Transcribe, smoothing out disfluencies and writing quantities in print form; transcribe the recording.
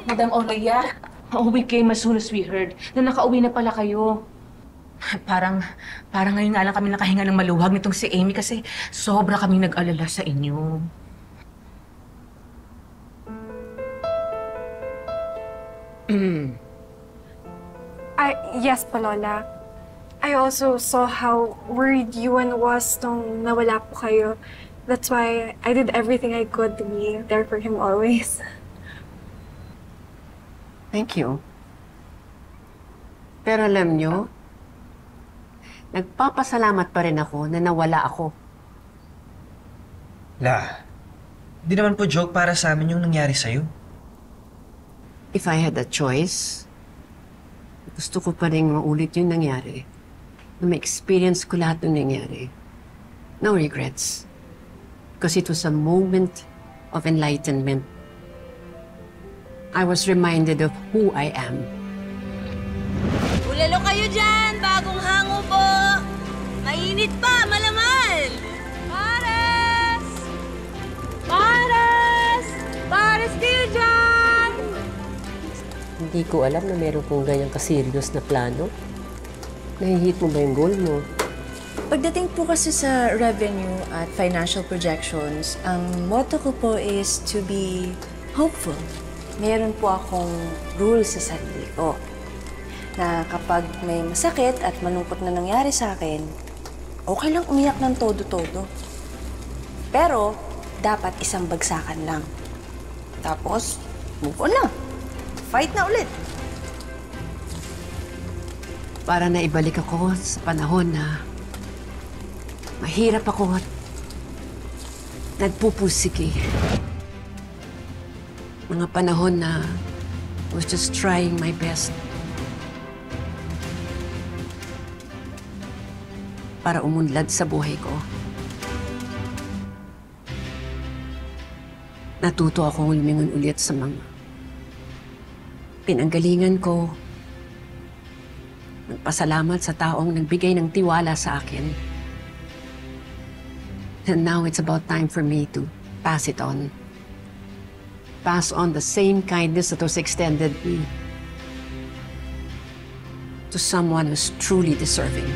Madam Olaya, we came as soon as we heard na nakauwi na pala kayo. Parang ngayon nga lang kami nakahinga ng maluwag nitong si Amy kasi sobra kaming nag-alala sa inyo. Yes po, Lola. I also saw how worried Yuan was nung nawala po kayo. That's why I did everything I could to be there for him always. Thank you. Pero alam nyo, nagpapasalamat pa rin ako na nawala ako. Hindi naman po joke para sa amin yung nangyari sa'yo. If I had a choice, gusto ko pa rin maulit yung nangyari. Na ma-experience ko lahat ng nangyari. No regrets. Because it was a moment of enlightenment. I was reminded of who I am. Ulalo kayo dyan! Bagong hango po! Mainit pa! Malaman! Pares! Pares! Pares kayo dyan! Hindi ko alam na meron kong ganyang ka-serious na plano. Nahihit mo ba yung goal mo? Pagdating po kasi sa revenue at financial projections, ang motto ko po is to be hopeful. Meron po akong rule sa sarili ko na kapag may masakit at malungkot na nangyari sa akin, okay lang umiyak ng todo-todo. Pero, dapat isang bagsakan lang. Tapos, move on na. Fight na ulit. Para na ibalik ako sa panahon na mahirap ako at nagpupusiki. Mga panahon na I was just trying my best para umunlad sa buhay ko. Natuto akong lumingon ulit sa mga pinanggalingan ko. Nagpasalamat sa taong nagbigay ng tiwala sa akin. And now it's about time for me to pass it on. Pass on the same kindness that was extended me to someone who's truly deserving.